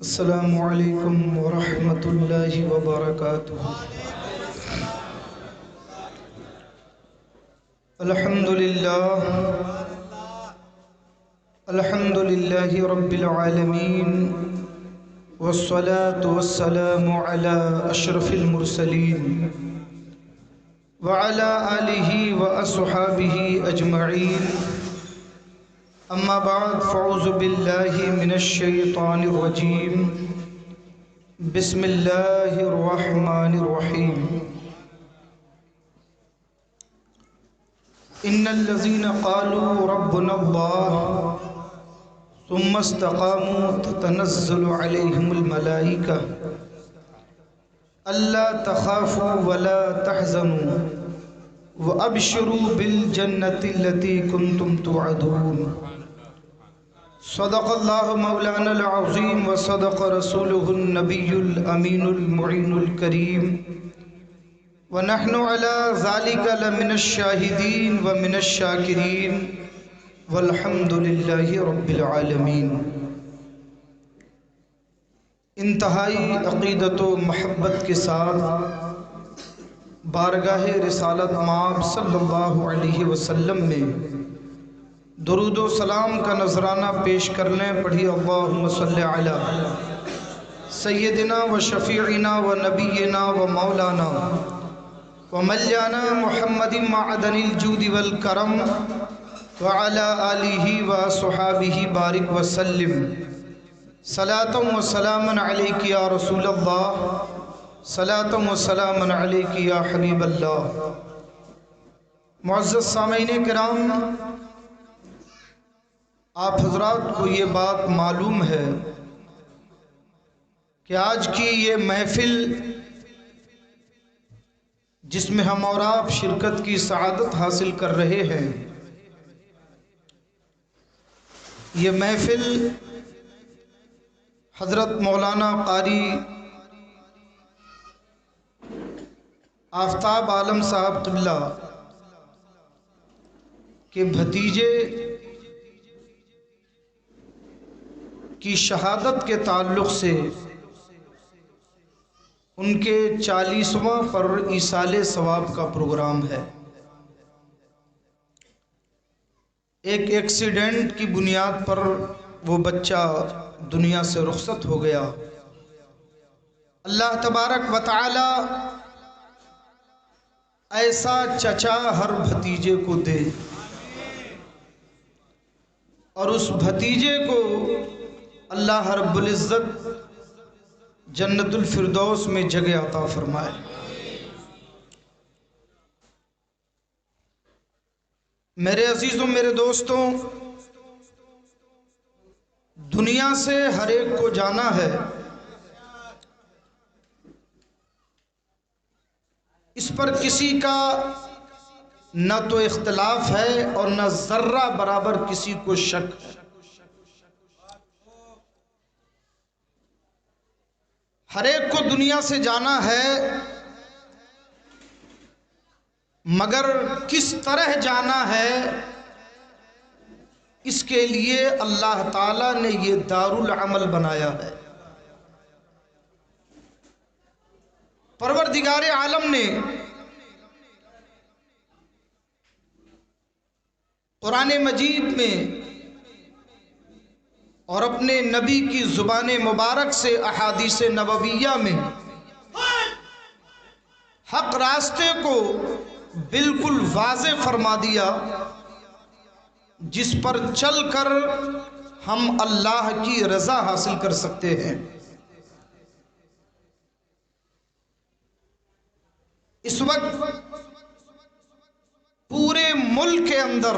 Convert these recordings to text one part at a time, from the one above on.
السلام علیکم ورحمۃ اللہ وبرکاتہ۔ الحمد للہ رب العالمین، والصلاة والسلام علی اشرف المرسلین وعلی آلہ واصحابہ اجمعین، اما بعد فاعوذ باللہ من الشیطان الرجیم، بسم اللہ الرحمن الرحیم۔ ان الذین قالوا ربنا اللہ ثم استقاموا تتنزل علیہم الملائکہ الا تخافوا ولا تحزنوا وابشروا بالجنة التي كنتم توعدون۔ صدق اللہ مولانا العظیم وصدق رسولہ النبی الامین المعین الکریم، ونحن علی ذلک لمن الشاہدین ومن الشاکرین والحمد للہ رب العالمین۔ انتہائی عقیدت و محبت کے ساتھ بارگاہ رسالت مآب صلی اللہ علیہ وسلم میں درود و سلام کا نذرانہ پیش کر لیں۔ پڑھی اللہم صلی علی سیدنا و شفیعنا و نبینا و مولانا و ملیانا محمد معدن الجود والکرم وعلی آلہ و صحابہ بارک وسلم۔ صلاۃ و سلام علیک یا رسول اللہ، صلاۃ و سلام علیک یا حبیب اللہ۔ معزز سامعین کرام، آپ حضرات کو یہ بات معلوم ہے کہ آج کی یہ محفل جس میں ہم اور آپ شرکت کی سعادت حاصل کر رہے ہیں، یہ محفل حضرت مولانا قاری آفتاب عالم صاحب قبلہ کے بھتیجے کی شہادت کے تعلق سے ان کے 40واں پر ایصال ثواب کا پروگرام ہے۔ ایک ایکسیڈنٹ کی بنیاد پر وہ بچہ دنیا سے رخصت ہو گیا۔ اللہ تبارک و تعالی ایسا چچا ہر بھتیجے کو دے اور اس بھتیجے کو اللہ رب العزت جنت الفردوس میں جگہ عطا فرمائے۔ میرے عزیزوں، میرے دوستوں، دنیا سے ہر ایک کو جانا ہے، اس پر کسی کا نہ تو اختلاف ہے اور نہ ذرہ برابر کسی کو شک ہے۔ ہر ایک کو دنیا سے جانا ہے، مگر کس طرح جانا ہے اس کے لیے اللہ تعالیٰ نے یہ دار العمل بنایا ہے۔ پروردگار عالم نے قرآن مجید میں اور اپنے نبی کی زبان مبارک سے احادیث نبویہ میں حق راستے کو بالکل واضح فرما دیا، جس پر چل کر ہم اللہ کی رضا حاصل کر سکتے ہیں۔ اس وقت پورے ملک کے اندر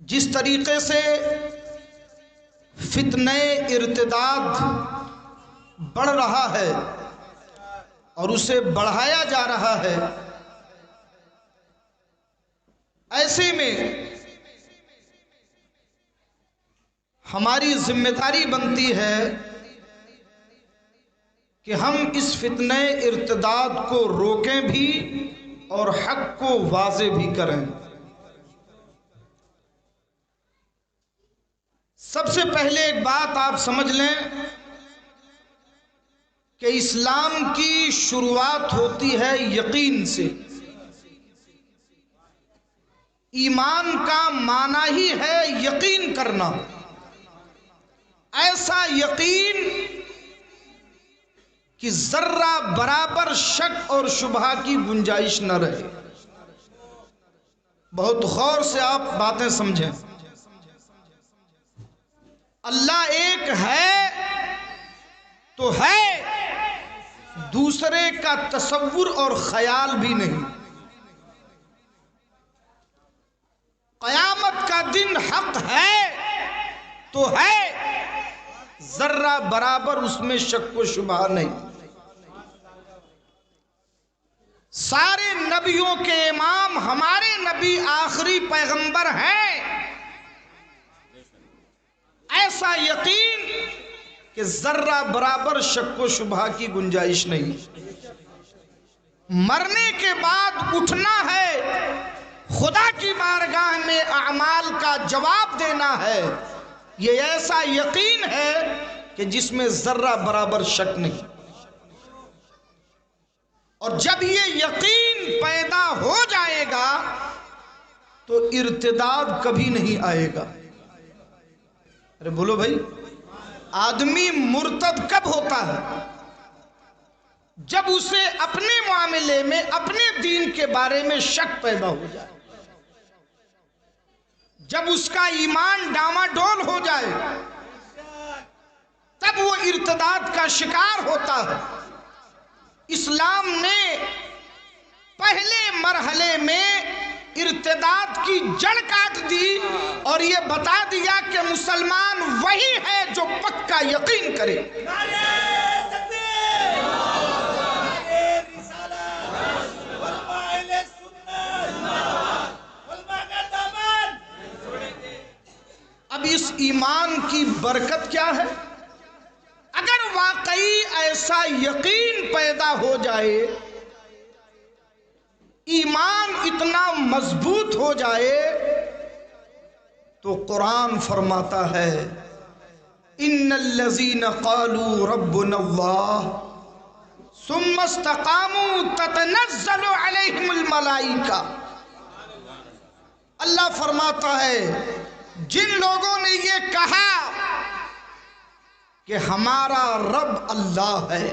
جس طریقے سے فتنہ ارتداد بڑھ رہا ہے اور اسے بڑھایا جا رہا ہے، ایسے میں ہماری ذمہ داری بنتی ہے کہ ہم اس فتنہ ارتداد کو روکیں بھی اور حق کو واضح بھی کریں۔ سب سے پہلے ایک بات آپ سمجھ لیں کہ اسلام کی شروعات ہوتی ہے یقین سے۔ ایمان کا معنی ہی ہے یقین کرنا، ایسا یقین کہ ذرہ برابر شک اور شبہ کی گنجائش نہ رہے۔ بہت غور سے آپ باتیں سمجھیں۔ اللہ ایک ہے تو ہے، دوسرے کا تصور اور خیال بھی نہیں۔ قیامت کا دن حق ہے تو ہے، ذرہ برابر اس میں شک و شبہ نہیں۔ سارے نبیوں کے امام ہمارے نبی آخری پیغمبر ہیں، ایسا یقین کہ ذرہ برابر شک و شبہ کی گنجائش نہیں۔ مرنے کے بعد اٹھنا ہے، خدا کی بارگاہ میں اعمال کا جواب دینا ہے، یہ ایسا یقین ہے کہ جس میں ذرہ برابر شک نہیں۔ اور جب یہ یقین پیدا ہو جائے گا تو ارتداد کبھی نہیں آئے گا۔ ارے بولو بھائی، آدمی مرتد کب ہوتا ہے؟ جب اسے اپنے معاملے میں، اپنے دین کے بارے میں شک پیدا ہو جائے، جب اس کا ایمان ڈاواڈول ہو جائے، تب وہ ارتداد کا شکار ہوتا ہے۔ اسلام نے پہلے مرحلے میں ارتداد کی جڑ کاٹ دی اور یہ بتا دیا کہ مسلمان وہی ہے جو پکا یقین کرے۔ اب اس ایمان کی برکت کیا ہے؟ اگر واقعی ایسا یقین پیدا ہو جائے، ایمان اتنا مضبوط ہو جائے، تو قرآن فرماتا ہے ان الذین قالوا ربنا اللہ ثم استقاموا تتنزل علیہم الملائکہ۔ اللہ فرماتا ہے جن لوگوں نے یہ کہا کہ ہمارا رب اللہ ہے،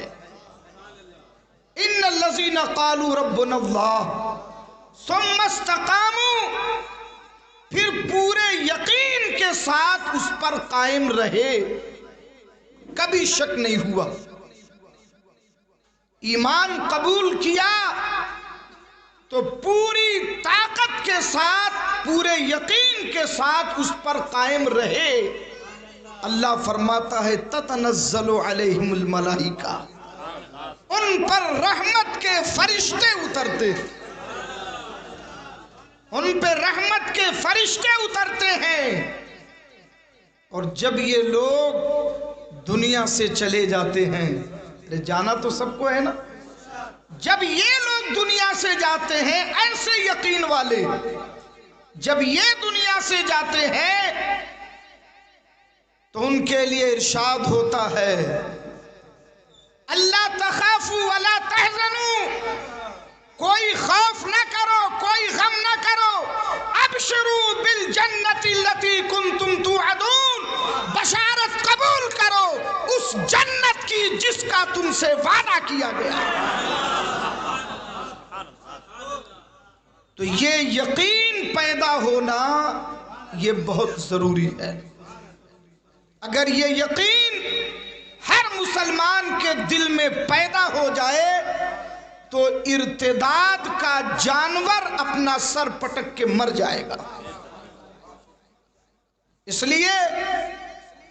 ان الذین قالوا ربنا اللہ ثم استقاموا، پھر پورے یقین کے ساتھ اس پر قائم رہے، کبھی شک نہیں ہوا، ایمان قبول کیا تو پوری طاقت کے ساتھ، پورے یقین کے ساتھ اس پر قائم رہے۔ اللہ فرماتا ہے تتنزل علیہم الملائکہ، ان پر رحمت کے فرشتے اترتے، ان پہ رحمت کے فرشتے اترتے ہیں۔ اور جب یہ لوگ دنیا سے چلے جاتے ہیں، جانا تو سب کو ہے نا، جب یہ لوگ دنیا سے جاتے ہیں، ایسے یقین والے جب یہ دنیا سے جاتے ہیں تو ان کے لیے ارشاد ہوتا ہے اللہ تخافوا ولا تحزنوا، کوئی خوف نہ کرو، کوئی غم نہ کرو، ابشروا بالجنت التي کنتم توعدون، بشارت قبول کرو اس جنت کی جس کا تم سے وعدہ کیا گیا۔ تو یہ یقین پیدا ہونا یہ بہت ضروری ہے۔ اگر یہ یقین ہر مسلمان کے دل میں پیدا ہو جائے تو ارتداد کا جانور اپنا سر پٹک کے مر جائے گا۔ اس لیے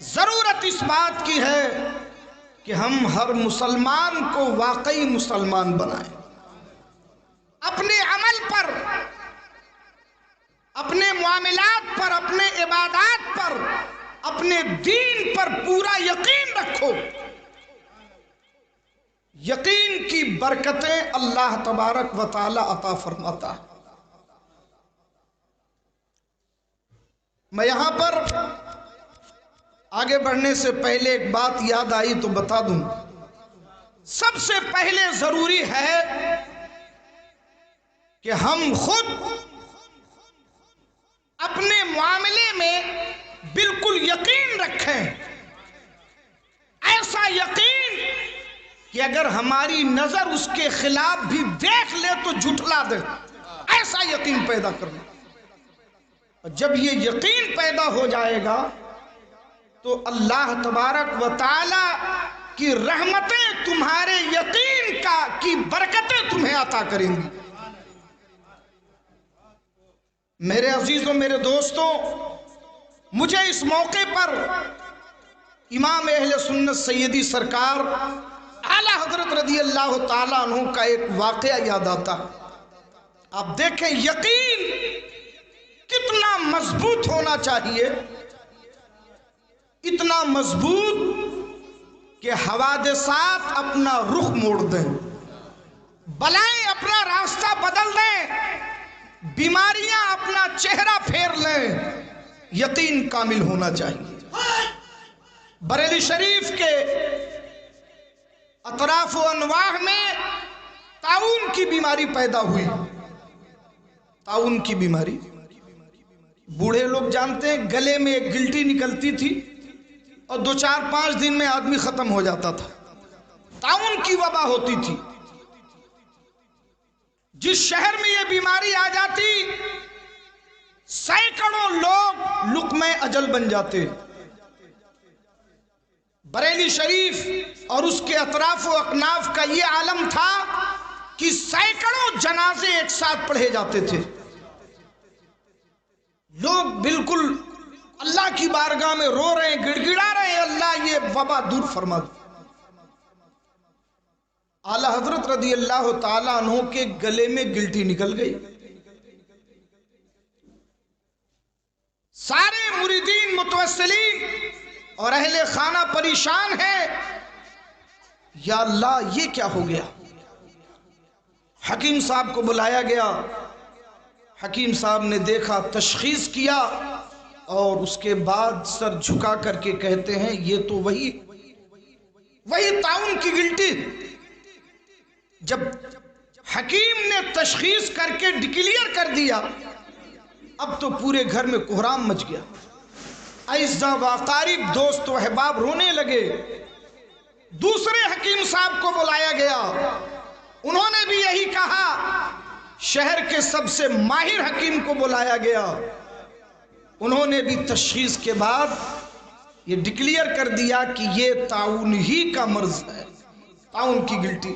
ضرورت اس بات کی ہے کہ ہم ہر مسلمان کو واقعی مسلمان بنائیں، اپنے عمل پر، اپنے معاملات پر، اپنے عبادات پر، اپنے دین پر پورا یقین رکھو۔ یقین کی برکتیں اللہ تبارک و تعالی عطا فرماتا ہے۔ میں یہاں پر آگے بڑھنے سے پہلے ایک بات یاد آئی تو بتا دوں. سب سے پہلے ضروری ہے کہ ہم خود اپنے معاملے میں بالکل یقین رکھیں، ایسا یقین کہ اگر ہماری نظر اس کے خلاف بھی دیکھ لے تو جھٹلا دے، ایسا یقین پیدا کرنا. جب یہ یقین پیدا ہو جائے گا تو اللہ تبارک و تعالی کی رحمتیں تمہارے یقین کی برکتیں تمہیں عطا کریں گی. میرے عزیزوں، میرے دوستوں، مجھے اس موقع پر امام اہل سنت سیدی سرکار اعلیٰ حضرت رضی اللہ تعالیٰ عنہ کا ایک واقعہ یاد آتا. آپ دیکھیں یقین کتنا مضبوط ہونا چاہیے، اتنا مضبوط کہ حوادثات اپنا رخ موڑ دیں، بلائیں اپنا راستہ بدل دیں، بیماریاں اپنا چہرہ پھیر لیں. یقین کامل ہونا چاہیے. بریلی شریف کے اطراف و انواح میں طاعون کی بیماری پیدا ہوئی. طاعون کی بیماری بوڑھے لوگ جانتے ہیں، گلے میں ایک گلٹی نکلتی تھی اور 2-4-5 دن میں آدمی ختم ہو جاتا تھا. طاعون کی وبا ہوتی تھی. جس شہر میں یہ بیماری آ جاتی سینکڑوں لوگ لقمہ اجل بن جاتے. بریلی شریف اور اس کے اطراف و اکناف کا یہ عالم تھا کہ سینکڑوں جنازے ایک ساتھ پڑھے جاتے تھے. لوگ بالکل اللہ کی بارگاہ میں رو رہے ہیں، گڑ گڑا رہے ہیں، اللہ یہ وبا دور فرما دے. اعلیٰ حضرت رضی اللہ تعالیٰ عنہ کے گلے میں گلٹی نکل گئی. سارے مریدین متوسلین اور اہل خانہ پریشان ہیں، یا اللہ یہ کیا ہو گیا. حکیم صاحب کو بلایا گیا. حکیم صاحب نے دیکھا، تشخیص کیا اور اس کے بعد سر جھکا کر کے کہتے ہیں یہ تو وہی طاعون کی گلٹی. جب حکیم نے تشخیص کر کے ڈکلیئر کر دیا اب تو پورے گھر میں کوہرام مچ گیا. اعزاء و اقارب، دوست و احباب رونے لگے. دوسرے حکیم صاحب کو بلایا گیا، انہوں نے بھی یہی کہا. شہر کے سب سے ماہر حکیم کو بلایا گیا، انہوں نے بھی تشخیص کے بعد یہ ڈکلیئر کر دیا کہ یہ طاعون ہی کا مرض ہے، طاعون کی گلٹی.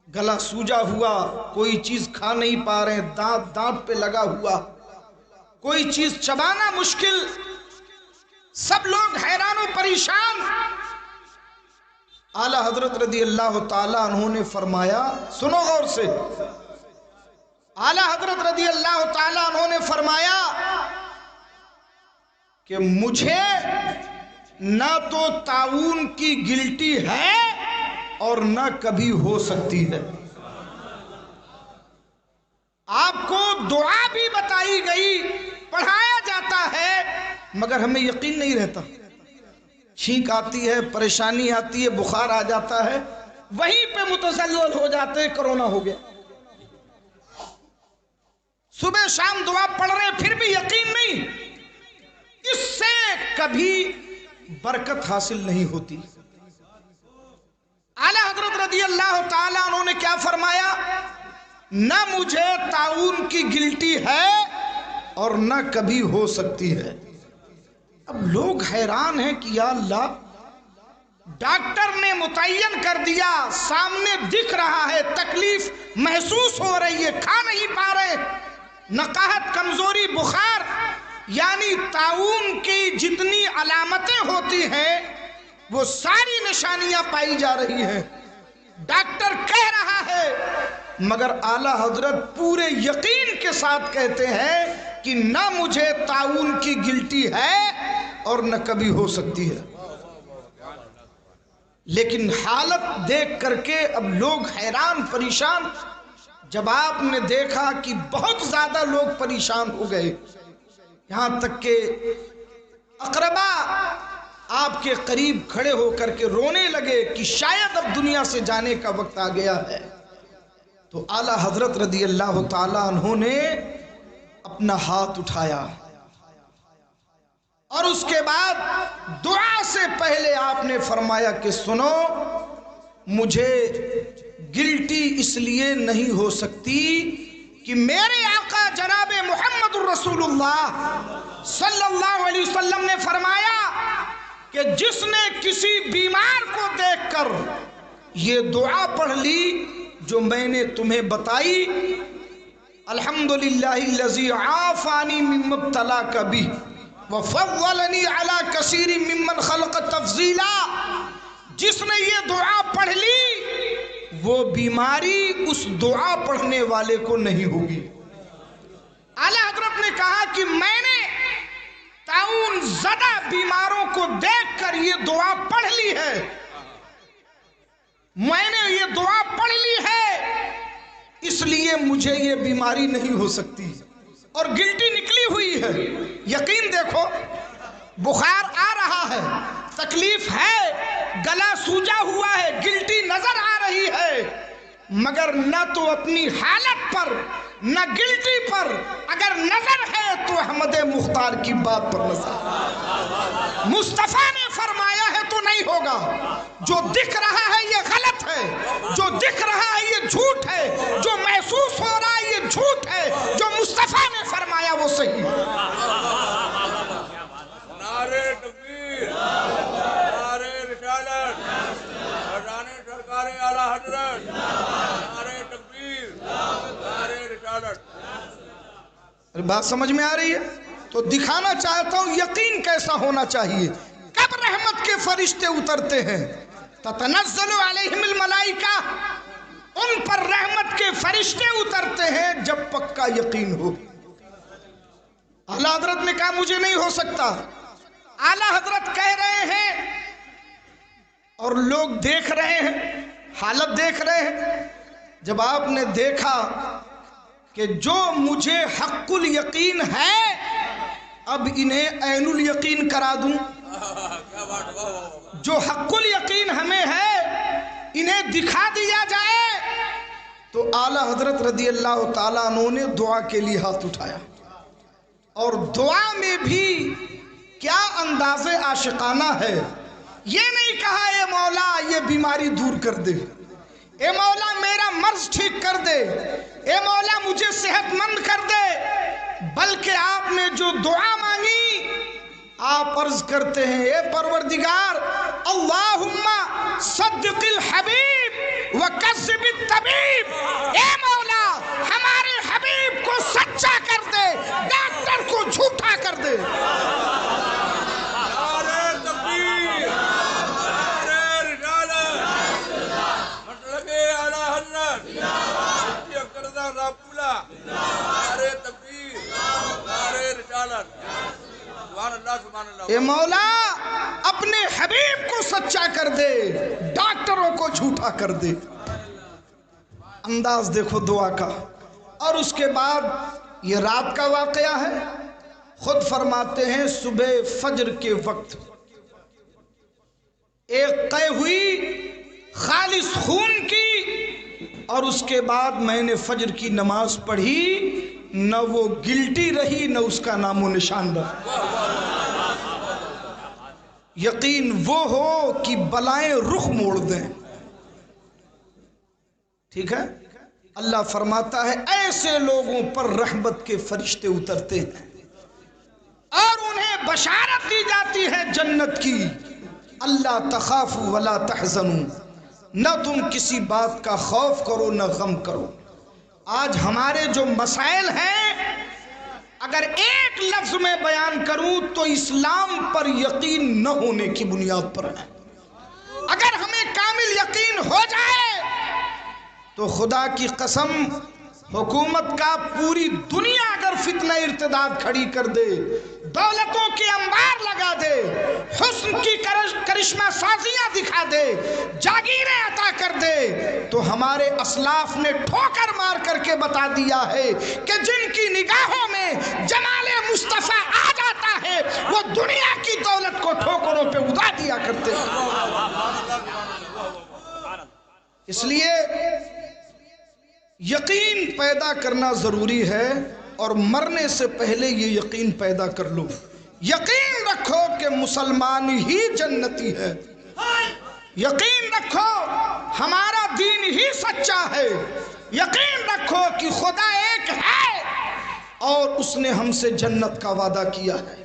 گلا سوجا ہوا، کوئی چیز کھا نہیں پا رہے، دانت پہ لگا ہوا، کوئی چیز چبانا مشکل، سب لوگ حیران و پریشان. اعلیٰ حضرت رضی اللہ تعالیٰ عنہ نے فرمایا، سنو غور سے، اعلیٰ حضرت رضی اللہ تعالیٰ عنہ نے فرمایا کہ مجھے نہ تو طاعون کی گلٹی ہے اور نہ کبھی ہو سکتی ہے. آپ کو دعا بھی بتائی گئی، پڑھایا جاتا ہے، مگر ہمیں یقین نہیں رہتا. چھینک آتی ہے، پریشانی آتی ہے، بخار آ جاتا ہے، وہیں پہ متزلزل ہو جاتے ہیں، کرونا ہو گیا. صبح شام دعا پڑھ رہے ہیں پھر بھی یقین نہیں. اس سے کبھی برکت حاصل نہیں ہوتی. اعلیٰ حضرت رضی اللہ تعالیٰ عنہ نے کیا فرمایا؟ نہ مجھے طاعون کی گلٹی ہے اور نہ کبھی ہو سکتی ہے. اب لوگ حیران ہیں کہ یا اللہ، ڈاکٹر نے متعین کر دیا، سامنے دکھ رہا ہے، تکلیف محسوس ہو رہی ہے، کھا نہیں پا رہے، نقاہت، کمزوری، بخار، یعنی طاعون کی جتنی علامتیں ہوتی ہیں وہ ساری نشانیاں پائی جا رہی ہیں. ڈاکٹر کہہ رہا ہے، مگر اعلیٰ حضرت پورے یقین کے ساتھ کہتے ہیں کہ نہ مجھے طاعون کی گلٹی ہے اور نہ کبھی ہو سکتی ہے. لیکن حالت دیکھ کر کے اب لوگ حیران پریشان. جب آپ نے دیکھا کہ بہت زیادہ لوگ پریشان ہو گئے، یہاں تک کہ اقربا آپ کے قریب کھڑے ہو کر کے رونے لگے کہ شاید اب دنیا سے جانے کا وقت آ گیا ہے، تو اعلیٰ حضرت رضی اللہ تعالیٰ عنہ نے اپنا ہاتھ اٹھایا اور اس کے بعد دعا سے پہلے آپ نے فرمایا کہ سنو، مجھے گلٹی اس لیے نہیں ہو سکتی کہ میرے آقا جناب محمد الرسول اللہ صلی اللہ علیہ وسلم نے فرمایا کہ جس نے کسی بیمار کو دیکھ کر یہ دعا پڑھ لی جو میں نے تمہیں بتائی، الحمدللہ الذی عافانی مما ابتلاک بہ وفضلنی علی کثیر ممن خلق تفضیلا، جس نے یہ دعا پڑھ لی وہ بیماری اس دعا پڑھنے والے کو نہیں ہوگی۔ اعلیٰ حضرت نے کہا کہ میں نے طاعون زدہ بیماروں کو دیکھ کر یہ دعا پڑھ لی ہے، میں نے یہ دعا پڑھ لی ہے، اس لیے مجھے یہ بیماری نہیں ہو سکتی، اور گلٹی نکلی ہوئی ہے۔ یقین دیکھو، بخار آ رہا ہے، تکلیف ہے، گلا سوجا ہوا ہے، گلٹی نظر آ رہی ہے، مگر نہ تو اپنی حالت پر نہ گلٹی پر اگر نظر ہے تو احمد مختار کی بات پر نظر، مصطفیٰ نے فرمایا ہے تو نہیں ہوگا، جو دکھ رہا ہے یہ غلط ہے، جو دکھ رہا ہے یہ جھوٹ ہے، جو محسوس ہو رہا ہے یہ جھوٹ ہے، جو مصطفیٰ نے فرمایا وہ صحیح ہے۔ نعرہ تکبیر، نعرہ رسالت، اذان سرکار اعلیٰ حضرت، نعرہ تکبیر، نعرہ رسالت۔ بات سمجھ میں آ رہی ہے؟ تو دکھانا چاہتا ہوں یقین کیسا ہونا چاہیے۔ کب رحمت کے فرشتے اترتے ہیں؟ تتنزل علیہم الملائکہ، ان پر رحمت کے فرشتے اترتے ہیں جب پکا یقین ہو۔ اعلیٰ حضرت نے کہا مجھے نہیں ہو سکتا، اعلیٰ حضرت کہہ رہے ہیں اور لوگ دیکھ رہے ہیں، حالت دیکھ رہے ہیں۔ جب آپ نے دیکھا کہ جو مجھے حق الیقین ہے اب انہیں عین الیقین کرا دوں، جو حق الیقین ہمیں ہے انہیں دکھا دیا جائے، تو اعلیٰ حضرت رضی اللہ تعالیٰ عنہ نے دعا کے لیے ہاتھ اٹھایا، اور دعا میں بھی کیا انداز عاشقانہ ہے۔ یہ نہیں کہا اے مولا یہ بیماری دور کر دے، اے مولا میرا مرض ٹھیک کر دے، اے مولا مجھے صحت مند کر دے، بلکہ آپ نے جو دعا مانگی آپ عرض کرتے ہیں اے پروردگار اللہم صدق الحبیب وکذب الطبیب، اے مولا ہمارے حبیب کو سچا کر دے، ڈاکٹر کو جھوٹا کر دے۔ اے مولا اپنے حبیب کو سچا کر دے، ڈاکٹروں کو جھوٹا کر دے۔ انداز دیکھو دعا کا۔ اور اس کے بعد یہ رات کا واقعہ ہے، خود فرماتے ہیں صبح فجر کے وقت ایک قے ہوئی خالص خون کی، اور اس کے بعد میں نے فجر کی نماز پڑھی، نہ وہ گلٹی رہی نہ اس کا نام و نشان رہا۔ یقین وہ ہو کہ بلائیں رخ موڑ دیں، ٹھیک ہے؟ اللہ فرماتا ہے ایسے لوگوں پر رحمت کے فرشتے اترتے ہیں اور انہیں بشارت دی جاتی ہے جنت کی، اللہ تخافوا ولا تحزنوا، نہ تم کسی بات کا خوف کرو نہ غم کرو۔ آج ہمارے جو مسائل ہیں اگر ایک لفظ میں بیان کروں تو اسلام پر یقین نہ ہونے کی بنیاد پر ہے۔ اگر ہمیں کامل یقین ہو جائے تو خدا کی قسم حکومت کا پوری دنیا اگر فتنہ ارتداد کھڑی کر دے، دولتوں کے انبار لگا دے، حسن کی کرشمہ سازیاں دکھا دے، جاگیریں عطا کر دے، تو ہمارے اسلاف نے ٹھوکر مار کر کے بتا دیا ہے کہ جن کی نگاہوں میں جمال مصطفیٰ آ جاتا ہے وہ دنیا کی دولت کو ٹھوکروں پہ ادھر کیا کرتے ہیں۔ اس لیے یقین پیدا کرنا ضروری ہے، اور مرنے سے پہلے یہ یقین پیدا کر لو، یقین رکھو کہ مسلمان ہی جنتی ہے، یقین رکھو ہمارا دین ہی سچا ہے، یقین رکھو کہ خدا ایک ہے اور اس نے ہم سے جنت کا وعدہ کیا ہے۔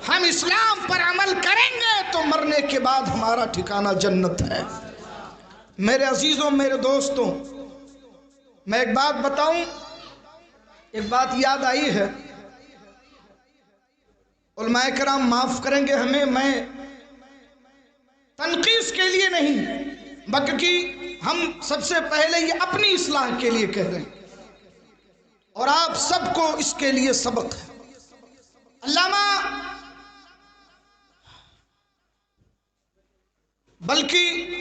ہم اسلام پر عمل کریں گے تو مرنے کے بعد ہمارا ٹھکانہ جنت ہے۔ میرے عزیزوں، میرے دوستوں، میں ایک بات بتاؤں، ایک بات یاد آئی ہے، علماء کرام معاف کریں گے ہمیں، میں تنقید کے لیے نہیں بلکہ ہم سب سے پہلے یہ اپنی اصلاح کے لیے کہہ رہے ہیں، اور آپ سب کو اس کے لیے سبق ہے۔ علامہ بلکہ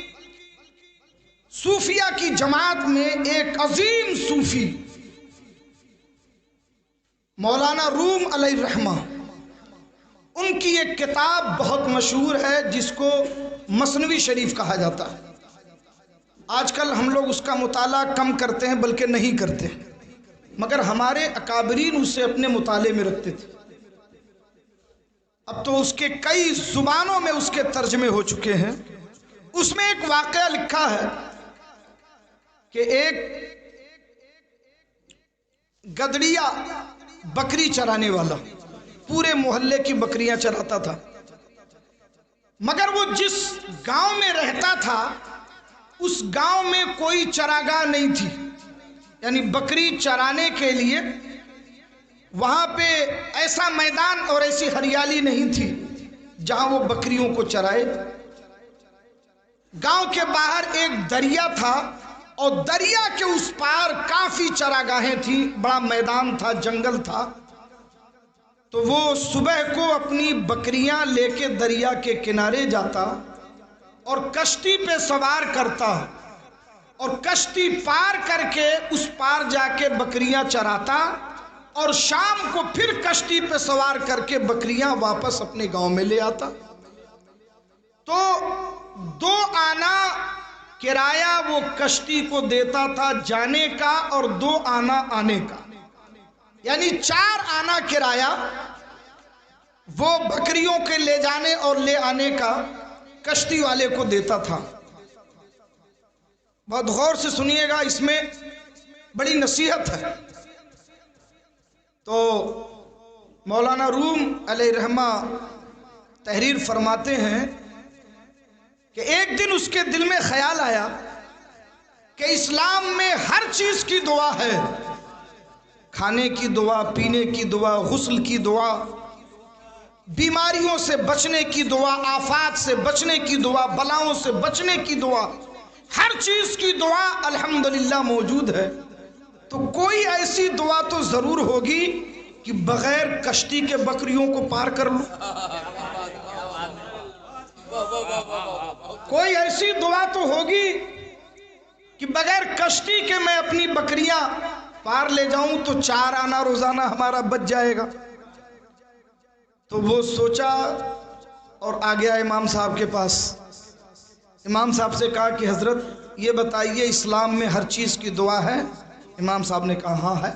صوفیہ کی جماعت میں ایک عظیم صوفی مولانا روم علیہ الرحمہ، ان کی ایک کتاب بہت مشہور ہے جس کو مثنوی شریف کہا جاتا ہے۔ آج کل ہم لوگ اس کا مطالعہ کم کرتے ہیں بلکہ نہیں کرتے، مگر ہمارے اکابرین اسے اپنے مطالعے میں رکھتے تھے۔ اب تو اس کے کئی زبانوں میں اس کے ترجمے ہو چکے ہیں۔ اس میں ایک واقعہ لکھا ہے کہ ایک گدڑیا بکری چرانے والا پورے محلے کی بکریاں چراتا تھا، مگر وہ جس گاؤں میں رہتا تھا اس گاؤں میں کوئی چراگاہ نہیں تھی، یعنی بکری چرانے کے لیے وہاں پہ ایسا میدان اور ایسی ہریالی نہیں تھی جہاں وہ بکریوں کو چرائے۔ گاؤں کے باہر ایک دریا تھا اور دریا کے اس پار کافی چراگاہیں تھیں، بڑا میدان تھا، جنگل تھا۔ تو وہ صبح کو اپنی بکریاں لے کے دریا کے کنارے جاتا اور کشتی پہ سوار کرتا اور کشتی پار کر کے اس پار جا کے بکریاں چراتا، اور شام کو پھر کشتی پہ سوار کر کے بکریاں واپس اپنے گاؤں میں لے آتا۔ تو 2 آنا کرایہ وہ کشتی کو دیتا تھا جانے کا اور 2 آنا آنے کا، یعنی 4 آنا کرایہ وہ بکریوں کے لے جانے اور لے آنے کا کشتی والے کو دیتا تھا۔ بہت غور سے سنیے گا، اس میں بڑی نصیحت ہے۔ تو مولانا روم علیہ الرحمہ تحریر فرماتے ہیں کہ ایک دن اس کے دل میں خیال آیا کہ اسلام میں ہر چیز کی دعا ہے، کھانے کی دعا، پینے کی دعا، غسل کی دعا، بیماریوں سے بچنے کی دعا، آفات سے بچنے کی دعا، بلاؤں سے بچنے کی دعا، ہر چیز کی دعا الحمدللہ موجود ہے۔ تو کوئی ایسی دعا تو ضرور ہوگی کہ بغیر کشتی کے بکریوں کو پار کر لوں، کوئی ایسی دعا تو ہوگی کہ بغیر کشتی کے میں اپنی بکریاں پار لے جاؤں تو 4 آنا روزانہ ہمارا بچ جائے گا۔ تو وہ سوچا اور آ گیا امام صاحب کے پاس۔ امام صاحب سے کہا کہ حضرت یہ بتائیے اسلام میں ہر چیز کی دعا ہے؟ امام صاحب نے کہا ہاں ہے۔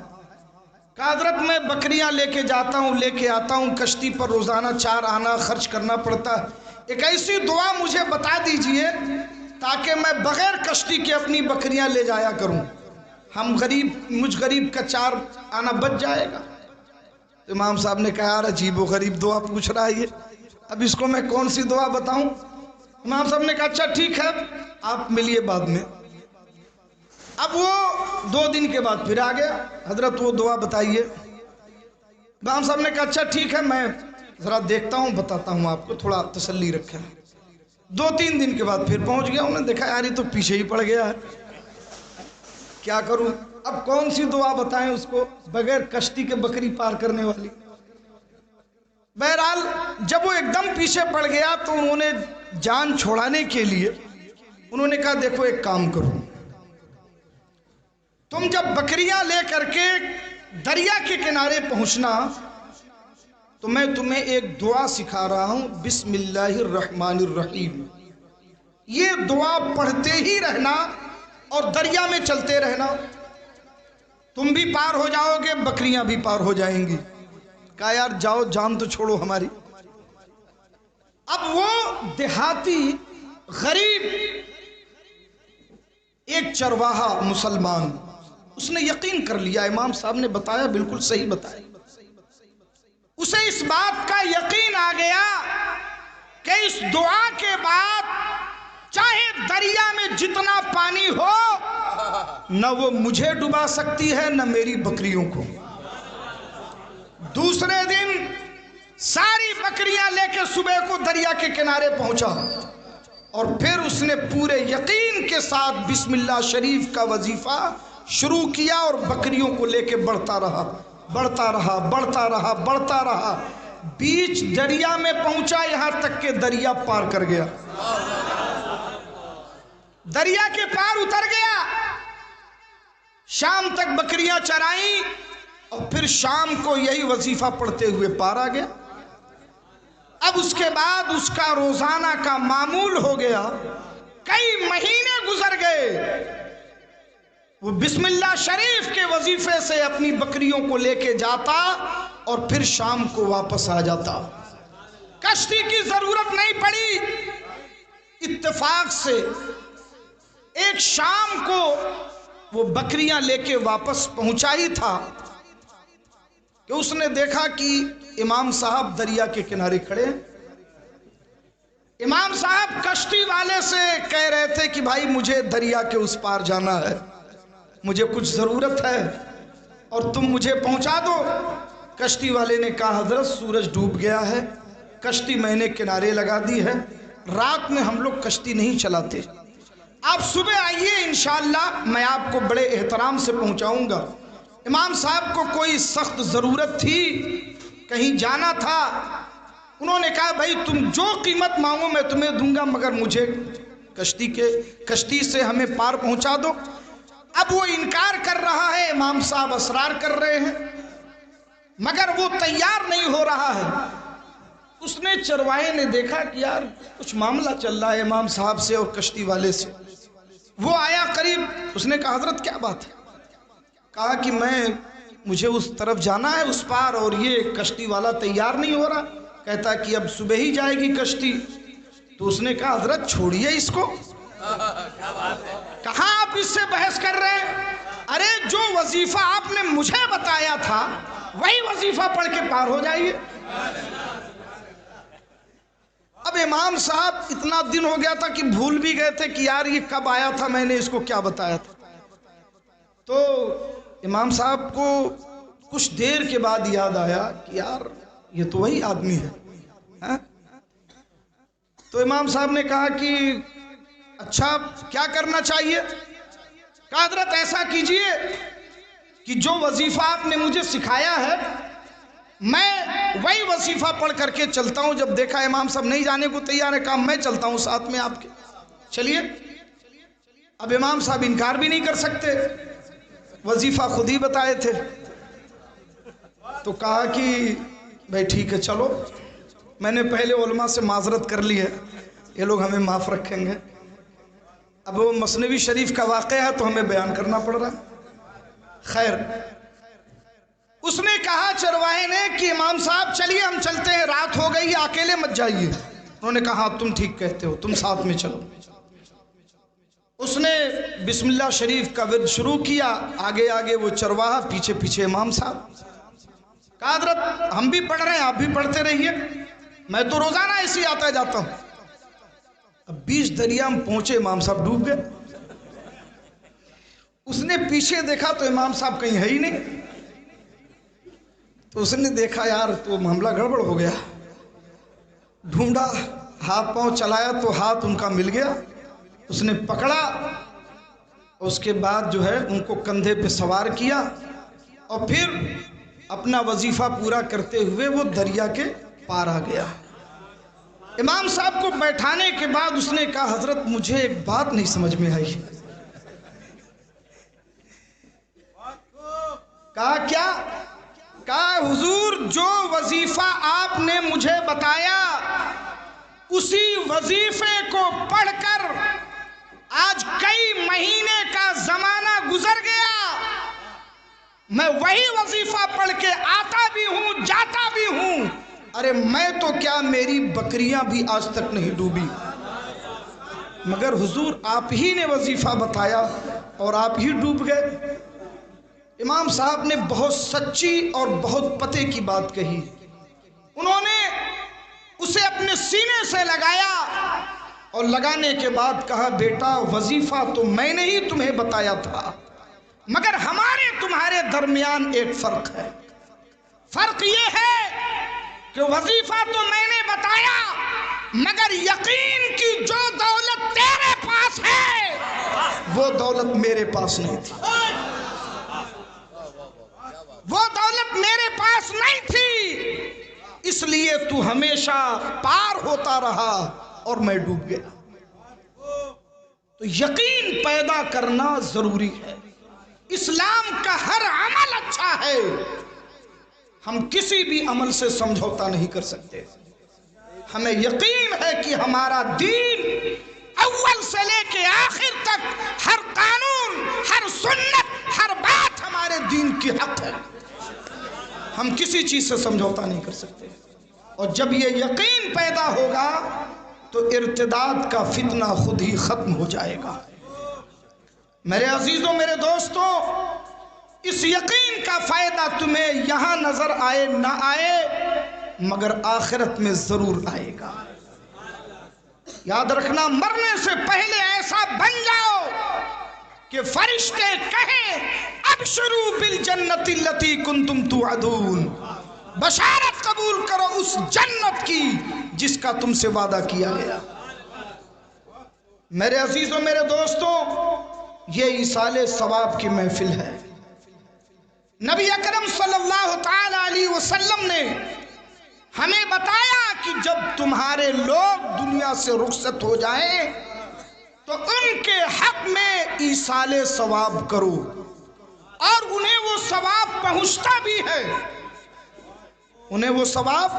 کہا حضرت میں بکریاں لے کے جاتا ہوں، لے کے آتا ہوں، کشتی پر روزانہ 4 آنا خرچ کرنا پڑتا ہے، ایک ایسی دعا مجھے بتا دیجئے تاکہ میں بغیر کشتی کے اپنی بکریاں لے جایا کروں، مجھ غریب کا 4 آنا بچ جائے گا۔ امام صاحب نے کہا یار عجیب و غریب دعا پوچھ رہا ہے یہ، اب اس کو میں کون سی دعا بتاؤں؟ امام صاحب نے کہا اچھا ٹھیک ہے آپ ملیے بعد میں۔ اب وہ 2 دن کے بعد پھر آ گیا، حضرت وہ دعا بتائیے۔ امام صاحب نے کہا اچھا ٹھیک ہے میں ذرا دیکھتا ہوں بتاتا ہوں آپ کو، تھوڑا تسلی رکھیں۔ 2-3 دن کے بعد پھر پہنچ گیا، انہوں نے دیکھا یار یہ تو پیچھے ہی پڑ گیا ہے، کیا کروں اب کون سی دعا بتائیں اس کو بغیر کشتی کے بکری پار کرنے والی۔ بہرحال جب وہ ایک دم پیچھے پڑ گیا تو انہوں نے جان چھوڑانے کے لیے انہوں نے کہا دیکھو ایک کام کرو، تم جب بکریاں لے کر کے دریا کے کنارے پہنچنا تو میں تمہیں ایک دعا سکھا رہا ہوں، بسم اللہ الرحمن الرحیم، یہ دعا پڑھتے ہی رہنا اور دریا میں چلتے رہنا، تم بھی پار ہو جاؤ گے، بکریاں بھی پار ہو جائیں گی۔ کہا یار جاؤ، جان تو چھوڑو ہماری۔ اب وہ دیہاتی غریب ایک چرواہا مسلمان، اس نے یقین کر لیا امام صاحب نے بتایا بالکل صحیح بتایا۔ اسے اس بات کا یقین آ گیا کہ اس دعا کے بعد چاہے دریا میں جتنا پانی ہو، نہ وہ مجھے ڈبا سکتی ہے نہ میری بکریوں کو۔ دوسرے دن ساری بکریاں لے کے صبح کو دریا کے کنارے پہنچا، اور پھر اس نے پورے یقین کے ساتھ بسم اللہ شریف کا وظیفہ شروع کیا، اور بکریوں کو لے کے بڑھتا رہا، بڑھتا رہا، بڑھتا رہا، بڑھتا رہا، بیچ دریا میں پہنچا، یہاں تک کہ دریا پار کر گیا، دریا کے پار اتر گیا۔ شام تک بکریاں چرائیں، اور پھر شام کو یہی وظیفہ پڑھتے ہوئے پار آ گیا۔ اب اس کے بعد اس کا روزانہ کا معمول ہو گیا، کئی مہینے گزر گئے، وہ بسم اللہ شریف کے وظیفے سے اپنی بکریوں کو لے کے جاتا اور پھر شام کو واپس آ جاتا۔ کشتی کی ضرورت نہیں پڑی، اتفاق سے ایک شام کو وہ بکریاں لے کے واپس پہنچا ہی تھا کہ اس نے دیکھا کہ امام صاحب دریا کے کنارے کھڑے ہیں۔ امام صاحب کشتی والے سے کہہ رہے تھے کہ بھائی مجھے دریا کے اس پار جانا ہے، مجھے کچھ ضرورت ہے اور تم مجھے پہنچا دو۔ کشتی والے نے کہا حضرت سورج ڈوب گیا ہے، کشتی میں نے کنارے لگا دی ہے، رات میں ہم لوگ کشتی نہیں چلاتے، آپ صبح آئیے انشاءاللہ میں آپ کو بڑے احترام سے پہنچاؤں گا۔ امام صاحب کو کوئی سخت ضرورت تھی، کہیں جانا تھا، انہوں نے کہا بھائی تم جو قیمت مانگو میں تمہیں دوں گا، مگر مجھے کشتی سے ہمیں پار پہنچا دو۔ اب وہ انکار کر رہا ہے، امام صاحب اصرار کر رہے ہیں، مگر وہ تیار نہیں ہو رہا ہے۔ اس نے چرواہے نے دیکھا کہ یار کچھ معاملہ چل رہا ہے امام صاحب سے اور کشتی والے سے، وہ آیا قریب، اس نے کہا حضرت کیا بات ہے؟ کہا کہ مجھے اس طرف جانا ہے اس پار، اور یہ کشتی والا تیار نہیں ہو رہا، کہتا کہ اب صبح ہی جائے گی کشتی۔ تو اس نے کہا حضرت چھوڑیے اس کو، کہاں آپ اس سے بحث کر رہے ہیں؟ ارے جو وظیفہ آپ نے مجھے بتایا تھا وہی وظیفہ پڑھ کے پار ہو جائیے۔ اب امام صاحب اتنا دن ہو گیا تھا کہ بھول بھی گئے تھے کہ یار یہ کب آیا تھا، میں نے اس کو کیا بتایا تھا۔ تو امام صاحب کو کچھ دیر کے بعد یاد آیا کہ یار یہ تو وہی آدمی ہے۔ تو امام صاحب نے کہا کہ اچھا کیا کرنا چاہیے؟ کہا حضرت ایسا کیجئے کہ جو وظیفہ آپ نے مجھے سکھایا ہے میں وہی وظیفہ پڑھ کر کے چلتا ہوں۔ جب دیکھا امام صاحب نہیں جانے کو تیار ہے، کہا میں چلتا ہوں ساتھ میں آپ کے، چلیے۔ اب امام صاحب انکار بھی نہیں کر سکتے، وظیفہ خود ہی بتائے تھے، تو کہا کہ بھائی ٹھیک ہے چلو، میں نے پہلے علماء سے معذرت کر لی ہے، یہ لوگ ہمیں معاف رکھیں گے، اب وہ مثنوی شریف کا واقعہ ہے تو ہمیں بیان کرنا پڑ رہا ہے۔ خیر، اس نے کہا چرواہے نے کہ امام صاحب چلیے ہم چلتے ہیں، رات ہو گئی، اکیلے مت جائیے۔ انہوں نے کہا ہاں تم ٹھیک کہتے ہو، تم ساتھ میں چلو۔ اس نے بسم اللہ شریف کا ورد شروع کیا، آگے آگے وہ چرواہا، پیچھے پیچھے امام صاحب۔ کہا حضرت ہم بھی پڑھ رہے ہیں، آپ بھی پڑھتے رہیے، میں تو روزانہ ایسے آتا جاتا ہوں۔ اب بیچ دریا میں پہنچے، امام صاحب ڈوب گئے۔ اس نے پیچھے دیکھا تو امام صاحب کہیں ہے ہی نہیں، تو اس نے دیکھا یار تو معاملہ گڑبڑ ہو گیا، ڈھونڈا، ہاتھ پاؤں چلایا تو ہاتھ ان کا مل گیا، اس نے پکڑا، اس کے بعد جو ہے ان کو کندھے پہ سوار کیا، اور پھر اپنا وظیفہ پورا کرتے ہوئے وہ دریا کے پار آ گیا۔ امام صاحب کو بیٹھانے کے بعد اس نے کہا حضرت مجھے ایک بات نہیں سمجھ میں آئی۔ کہا کہا حضور جو وظیفہ آپ نے مجھے بتایا اسی وظیفے کو پڑھ کر آج کئی مہینے کا زمانہ گزر گیا، میں وہی وظیفہ پڑھ کے آتا بھی ہوں جاتا بھی ہوں، ارے میں تو کیا میری بکریاں بھی آج تک نہیں ڈوبی، مگر حضور آپ ہی نے وظیفہ بتایا اور آپ ہی ڈوب گئے۔ امام صاحب نے بہت سچی اور بہت پتے کی بات کہی، انہوں نے اسے اپنے سینے سے لگایا اور لگانے کے بعد کہا بیٹا وظیفہ تو میں نے ہی تمہیں بتایا تھا، مگر ہمارے تمہارے درمیان ایک فرق ہے، فرق یہ ہے کہ وظیفہ تو میں نے بتایا مگر یقین کی جو دولت تیرے پاس ہے وہ دولت میرے پاس نہیں تھی، وہ دولت میرے پاس نہیں تھی، اس لیے تو ہمیشہ پار ہوتا رہا اور میں ڈوب گیا۔ تو یقین پیدا کرنا ضروری ہے، اسلام کا ہر عمل اچھا ہے، ہم کسی بھی عمل سے سمجھوتا نہیں کر سکتے، ہمیں یقین ہے کہ ہمارا دین اول سے لے کے آخر تک ہر قانون ہر سنت ہر بات ہمارے دین کی حق ہے، ہم کسی چیز سے سمجھوتا نہیں کر سکتے، اور جب یہ یقین پیدا ہوگا تو ارتداد کا فتنہ خود ہی ختم ہو جائے گا۔ میرے عزیزوں میرے دوستوں، اس یقین کا فائدہ تمہیں یہاں نظر آئے نہ آئے مگر آخرت میں ضرور آئے گا۔ یاد رکھنا مرنے سے پہلے ایسا بن جاؤ کہ فرشتے کہیں ابشروا بالجنت التی کنتم توعدون، بشارت قبول کرو اس جنت کی جس کا تم سے وعدہ کیا گیا۔ میرے عزیزوں میرے دوستوں، یہ ایصال ثواب کی محفل ہے۔ نبی اکرم صلی اللہ تعالی علیہ وسلم نے ہمیں بتایا کہ جب تمہارے لوگ دنیا سے رخصت ہو جائیں تو ان کے حق میں ایصال ثواب کرو، اور انہیں وہ ثواب پہنچتا بھی ہے، انہیں وہ ثواب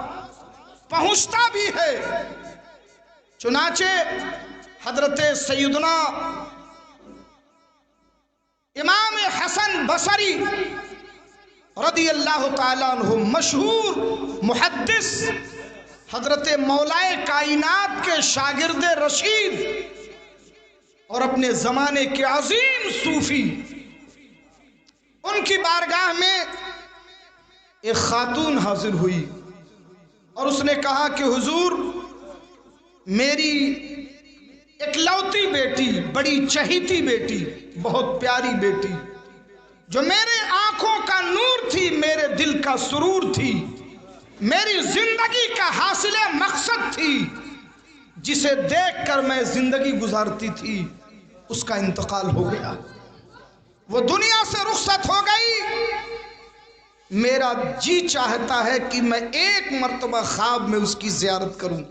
پہنچتا بھی ہے۔ چنانچہ حضرت سیدنا امام حسن بصری رضی اللہ تعالیٰ عنہ، مشہور محدث، حضرت مولائے کائنات کے شاگرد رشید اور اپنے زمانے کے عظیم صوفی، ان کی بارگاہ میں ایک خاتون حاضر ہوئی اور اس نے کہا کہ حضور میری اکلوتی بیٹی، بڑی چہیتی بیٹی، بہت پیاری بیٹی، جو میرے آنکھوں کا نور تھی، میرے دل کا سرور تھی، میری زندگی کا حاصل مقصد تھی، جسے دیکھ کر میں زندگی گزارتی تھی، اس کا انتقال ہو گیا، وہ دنیا سے رخصت ہو گئی۔ میرا جی چاہتا ہے کہ میں ایک مرتبہ خواب میں اس کی زیارت کروں،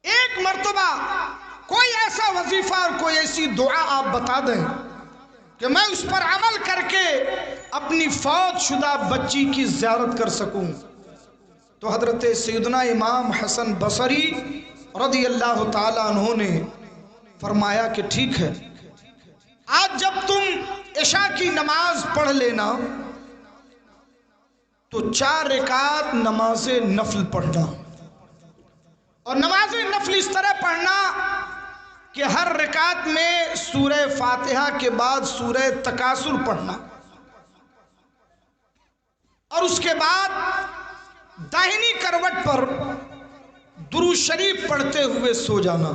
ایک مرتبہ کوئی ایسا وظیفہ اور کوئی ایسی دعا آپ بتا دیں کہ میں اس پر عمل کر کے اپنی فوت شدہ بچی کی زیارت کر سکوں۔ تو حضرت سیدنا امام حسن بصری رضی اللہ تعالیٰ عنہ نے فرمایا کہ ٹھیک ہے، آج جب تم عشاء کی نماز پڑھ لینا تو 4 رکعت نماز نفل پڑھنا، اور نماز نفل اس طرح پڑھنا کہ ہر رکعت میں سورہ فاتحہ کے بعد سورہ تکاثر پڑھنا، اور اس کے بعد داہنی کروٹ پر درود شریف پڑھتے ہوئے سو جانا۔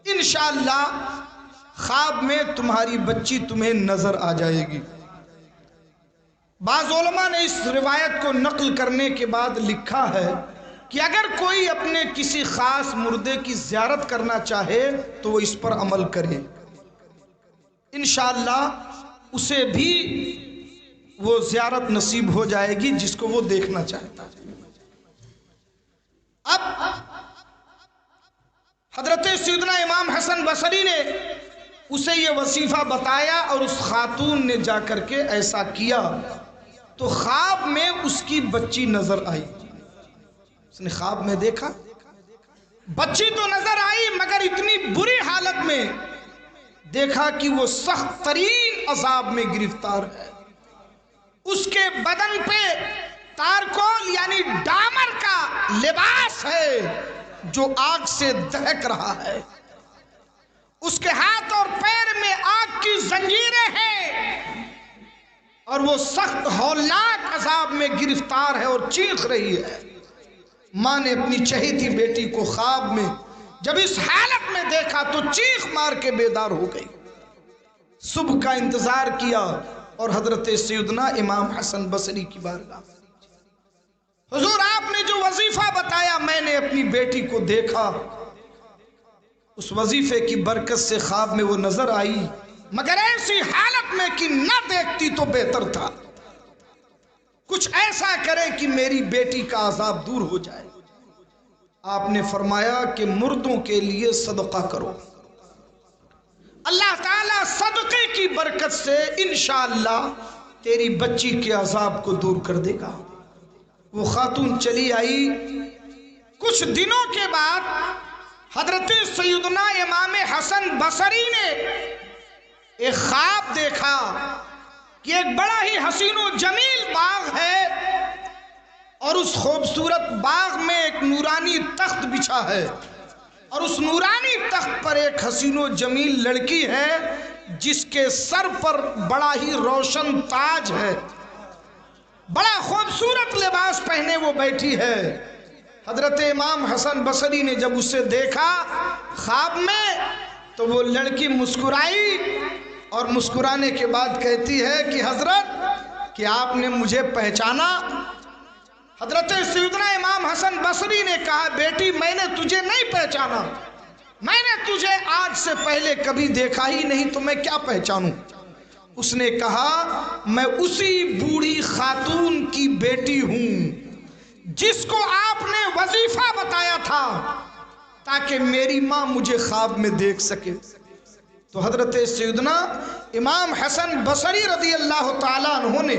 انشاءاللہ خواب میں تمہاری بچی تمہیں نظر آ جائے گی۔ بعض علماء نے اس روایت کو نقل کرنے کے بعد لکھا ہے کہ اگر کوئی اپنے کسی خاص مردے کی زیارت کرنا چاہے تو وہ اس پر عمل کرے، انشاءاللہ اسے بھی وہ زیارت نصیب ہو جائے گی جس کو وہ دیکھنا چاہتا ہے۔ اب حضرت سیدنا امام حسن بصری نے اسے یہ وظیفہ بتایا اور اس خاتون نے جا کر کے ایسا کیا تو خواب میں اس کی بچی نظر آئی. اس نے خواب میں دیکھا بچی تو نظر آئی مگر اتنی بری حالت میں دیکھا کہ وہ سخت ترین عذاب میں گرفتار ہے. اس کے بدن پہ تارکول یعنی ڈامر کا لباس ہے جو آگ سے دہک رہا ہے. اس کے ہاتھ اور پیر میں آگ کی زنجیریں ہیں اور وہ سخت ہولناک عذاب میں گرفتار ہے اور چیخ رہی ہے. ماں نے اپنی چہیتی بیٹی کو خواب میں جب اس حالت میں دیکھا تو چیخ مار کے بیدار ہو گئی. صبح کا انتظار کیا اور حضرت سیدنا امام حسن بصری کی بارگاہ میں حضور آپ نے جو وظیفہ بتایا میں نے اپنی بیٹی کو دیکھا. اس وظیفے کی برکت سے خواب میں وہ نظر آئی مگر ایسی حالت میں کہ نہ دیکھتی تو بہتر تھا. کچھ ایسا کرے کہ میری بیٹی کا عذاب دور ہو جائے. آپ نے فرمایا کہ مردوں کے لیے صدقہ کرو. اللہ تعالیٰ صدقے کی برکت سے انشاءاللہ تیری بچی کے عذاب کو دور کر دے گا. وہ خاتون چلی آئی. کچھ دنوں کے بعد حضرت سیدنا امام حسن بصری نے ایک خواب دیکھا کہ ایک بڑا ہی حسین و جمیل باغ ہے اور اس خوبصورت باغ میں ایک نورانی تخت بچھا ہے اور اس نورانی تخت پر ایک حسین و جمیل لڑکی ہے جس کے سر پر بڑا ہی روشن تاج ہے. بڑا خوبصورت لباس پہنے وہ بیٹھی ہے. حضرت امام حسن بصری نے جب اسے دیکھا خواب میں تو وہ لڑکی مسکرائی اور مسکرانے کے بعد کہتی ہے کہ حضرت کہ آپ نے مجھے پہچانا. حضرت سیدنا امام حسن بصری نے کہا بیٹی میں نے تجھے نہیں پہچانا. میں نے تجھے آج سے پہلے کبھی دیکھا ہی نہیں تو میں کیا پہچانوں. اس نے کہا میں اسی بوڑھی خاتون کی بیٹی ہوں جس کو آپ نے وظیفہ بتایا تھا تاکہ میری ماں مجھے خواب میں دیکھ سکے. تو حضرت سیدنا امام حسن بصری رضی اللہ تعالیٰ عنہ نے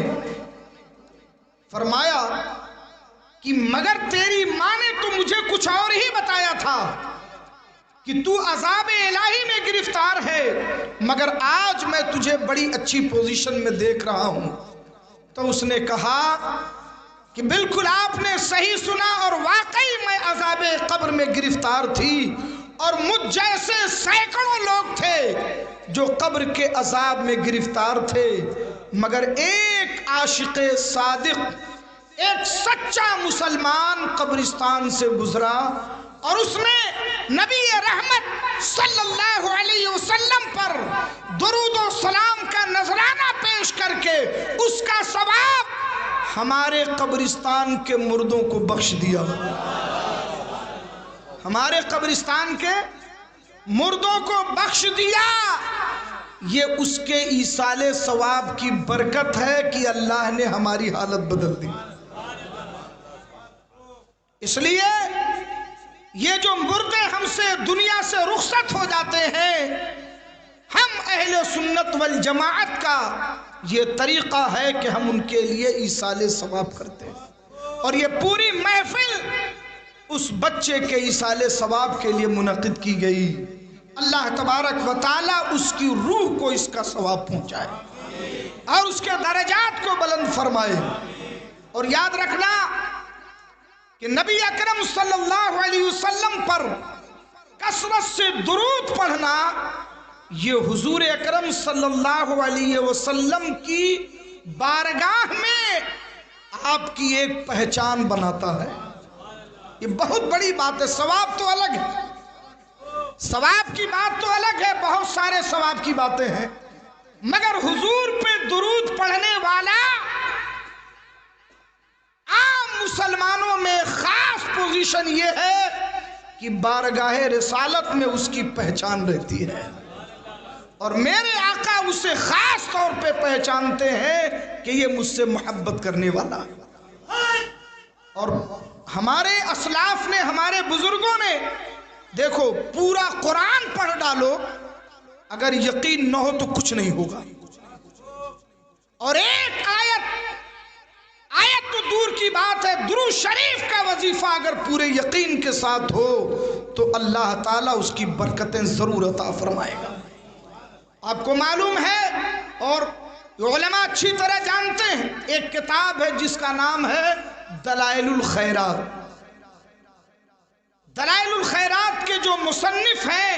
فرمایا کہ مگر تیری ماں نے تو مجھے کچھ اور ہی بتایا تھا کہ تو عذاب الہی میں گرفتار ہے مگر آج میں تجھے بڑی اچھی پوزیشن میں دیکھ رہا ہوں. تو اس نے کہا کہ بالکل آپ نے صحیح سنا اور واقعی میں عذاب قبر میں گرفتار تھی اور مجھ جیسے سینکڑوں لوگ تھے جو قبر کے عذاب میں گرفتار تھے مگر ایک عاشق صادق ایک سچا مسلمان قبرستان سے گزرا اور اس نے نبی رحمت صلی اللہ علیہ وسلم پر درود و سلام کا نذرانہ پیش کر کے اس کا ثواب ہمارے قبرستان کے مردوں کو بخش دیا. ہمارے قبرستان کے مردوں کو بخش دیا. یہ اس کے ایصال ثواب کی برکت ہے کہ اللہ نے ہماری حالت بدل دی. اس لیے یہ جو مردے ہم سے دنیا سے رخصت ہو جاتے ہیں ہم اہل سنت والجماعت کا یہ طریقہ ہے کہ ہم ان کے لیے ایصال ثواب کرتے ہیں اور یہ پوری محفل اس بچے کے ایصال ثواب کے لیے منعقد کی گئی. اللہ تبارک و تعالی اس کی روح کو اس کا ثواب پہنچائے اور اس کے درجات کو بلند فرمائے. اور یاد رکھنا کہ نبی اکرم صلی اللہ علیہ وسلم پر کثرت سے درود پڑھنا یہ حضور اکرم صلی اللہ علیہ وسلم کی بارگاہ میں آپ کی ایک پہچان بناتا ہے. یہ بہت بڑی بات ہے. ثواب تو الگ ہے, ثواب کی بات تو الگ ہے, بہت سارے ثواب کی باتیں ہیں, مگر حضور پہ درود پڑھنے والا عام مسلمانوں میں خاص پوزیشن یہ ہے کہ بارگاہ رسالت میں اس کی پہچان رہتی ہے اور میرے آقا اسے خاص طور پہ پہچانتے ہیں کہ یہ مجھ سے محبت کرنے والا ہے. اور ہمارے اسلاف نے, ہمارے بزرگوں نے, دیکھو پورا قرآن پڑھ ڈالو اگر یقین نہ ہو تو کچھ نہیں ہوگا, اور ایک آیت آیت تو دور کی بات ہے، درود شریف کا وظیفہ اگر پورے یقین کے ساتھ ہو تو اللہ تعالیٰ اس کی برکتیں ضرور عطا فرمائے گا۔ آپ کو معلوم ہے اور علماء اچھی طرح جانتے ہیں، ایک کتاب ہے جس کا نام ہے دلائل الخیرات۔ دلائل الخیرات کے جو مصنف ہیں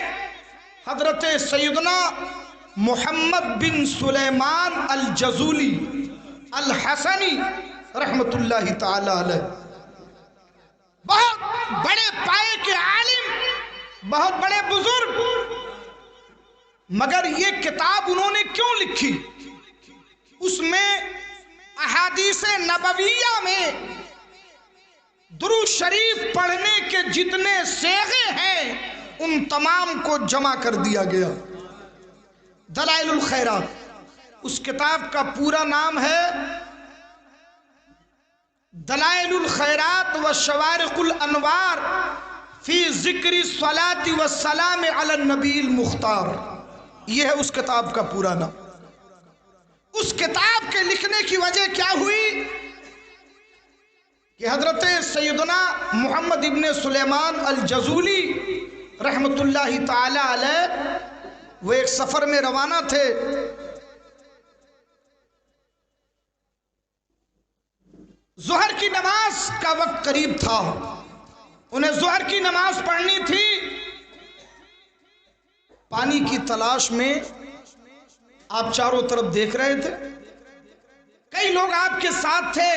حضرت سیدنا محمد بن سلیمان الجزولی الحسنی رحمت اللہ تعالی علیہ، بہت بڑے پائے کے عالم، بہت بڑے بزرگ، مگر یہ کتاب انہوں نے کیوں لکھی؟ اس میں احادیث نبویہ میں درود شریف پڑھنے کے جتنے صیغے ہیں ان تمام کو جمع کر دیا گیا۔ دلائل الخیرات، اس کتاب کا پورا نام ہے دلائل الخیرات و شوارق الانوار فی ذکر الصلاۃ والسلام علی النبی المختار، یہ ہے اس کتاب کا پورا نام۔ اس کتاب کے لکھنے کی وجہ کیا ہوئی کہ حضرت سیدنا محمد ابن سلیمان الجزولی رحمت اللہ تعالی علیہ وہ ایک سفر میں روانہ تھے، ظہر کی نماز کا وقت قریب تھا، انہیں ظہر کی نماز پڑھنی تھی، پانی کی تلاش میں آپ چاروں طرف دیکھ رہے تھے، کئی لوگ آپ کے ساتھ تھے،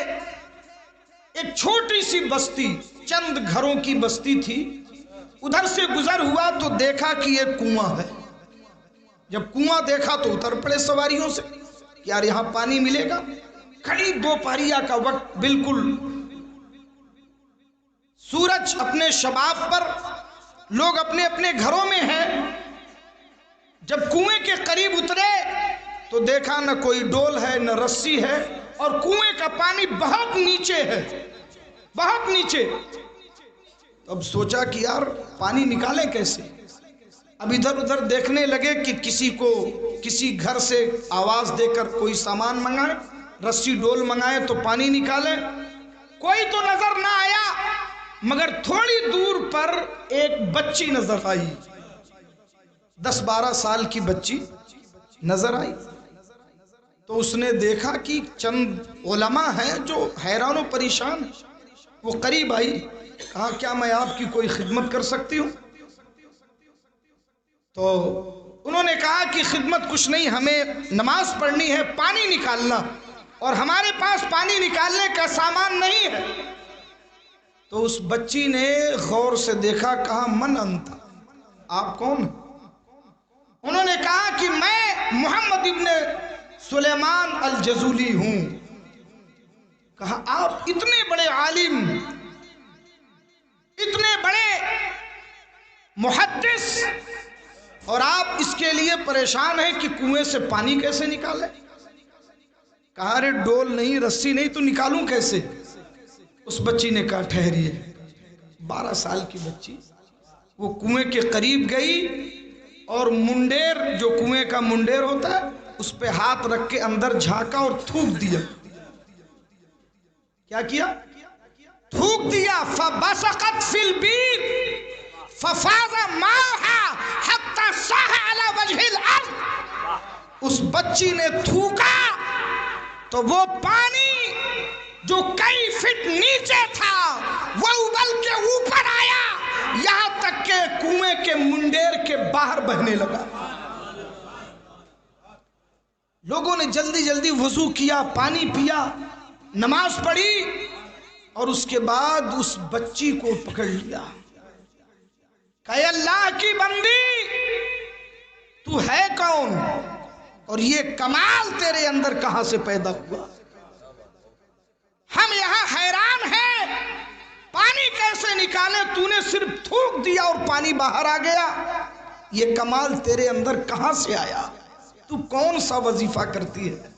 ایک چھوٹی سی بستی، چند گھروں کی بستی تھی، ادھر سے گزر ہوا تو دیکھا کہ ایک کنواں ہے، جب کنواں دیکھا تو اتر پڑے سواریوں سے کہ یار یہاں پانی ملے گا۔ کھڑی دوپہریہ کا وقت، بالکل سورج اپنے شباب پر، لوگ اپنے اپنے گھروں میں ہیں، جب کنویں کے قریب اترے تو دیکھا نہ کوئی ڈول ہے نہ رسی ہے، اور کنویں کا پانی بہت نیچے ہے، بہت نیچے۔ اب سوچا کہ یار پانی نکالیں کیسے؟ اب ادھر ادھر دیکھنے لگے کہ کسی کو کسی گھر سے آواز دے کر کوئی سامان منگائے، رسی ڈول منگائے تو پانی نکالیں، کوئی تو نظر نہ آیا، مگر تھوڑی دور پر ایک بچی نظر آئی، 10-12 سال کی بچی نظر آئی، تو اس نے دیکھا کہ چند علماء ہیں جو حیران و پریشان، وہ قریب آئی، کہا کیا میں آپ کی کوئی خدمت کر سکتی ہوں؟ تو انہوں نے کہا کہ خدمت کچھ نہیں، ہمیں نماز پڑھنی ہے، پانی نکالنا، اور ہمارے پاس پانی نکالنے کا سامان نہیں ہے۔ تو اس بچی نے غور سے دیکھا، کہا من انت، آپ کون؟ انہوں نے کہا کہ میں محمد ابن سلیمان الجزولی ہوں۔ کہا آپ اتنے بڑے عالم، اتنے بڑے محدث، اور آپ اس کے لیے پریشان ہیں کہ کنویں سے پانی کیسے نکالیں؟ کہا ارے ڈول نہیں، رسی نہیں، تو نکالوں کیسے؟ اس بچی نے کہا ٹھہریے، 12 سال کی بچی، وہ کنویں کے قریب گئی اور منڈیر، جو کنویں کا منڈیر ہوتا ہے، اس پہ ہاتھ رکھ کے اندر جھانکا اور تھوک دیا۔ کیا کیا؟ تھوک دیا۔ فَبَصَقَتْ فِي الْبِيرِ فَفَاضَ مَاؤُهَا حَتَّى صَاحَ عَلَى وَجْهِ الْأَرْضِ۔ اس بچی نے تھوکا تو وہ پانی جو کئی فٹ نیچے تھا وہ ابل کے اوپر آیا، یہاں تک کہ کنویں کے منڈیر کے باہر بہنے لگا۔ لوگوں نے جلدی جلدی وضو کیا، پانی پیا، نماز پڑھی، اور اس کے بعد اس بچی کو پکڑ لیا، کہ اللہ کی بندی تو ہے کون، اور یہ کمال تیرے اندر کہاں سے پیدا ہوا؟ ہم یہاں حیران ہیں، پانی کیسے نکالے؟ تو نے صرف تھوک دیا اور پانی باہر آ گیا، یہ کمال تیرے اندر کہاں سے آیا؟ تو کون سا وظیفہ کرتی ہے؟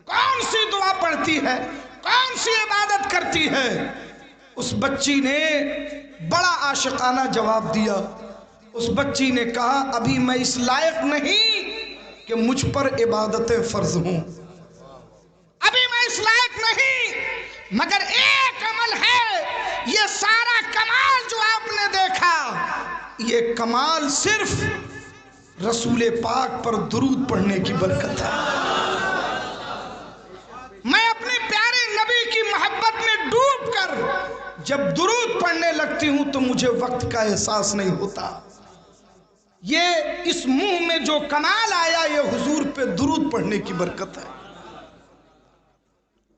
کون سی دعا پڑھتی ہے؟ کون سی عبادت کرتی ہے؟ اس بچی نے بڑا عاشقانہ جواب دیا۔ اس بچی نے کہا ابھی میں اس لائق نہیں کہ مجھ پر عبادتیں فرض ہوں، ابھی میں اس لائق نہیں مگر ایک عمل ہے، یہ سارا کمال جو آپ نے دیکھا، یہ کمال صرف رسول پاک پر درود پڑھنے کی برکت ہے۔ میں اپنے پیارے نبی کی محبت میں ڈوب کر جب درود پڑھنے لگتی ہوں تو مجھے وقت کا احساس نہیں ہوتا۔ یہ اس منہ میں جو کمال آیا یہ حضور پہ درود پڑھنے کی برکت ہے۔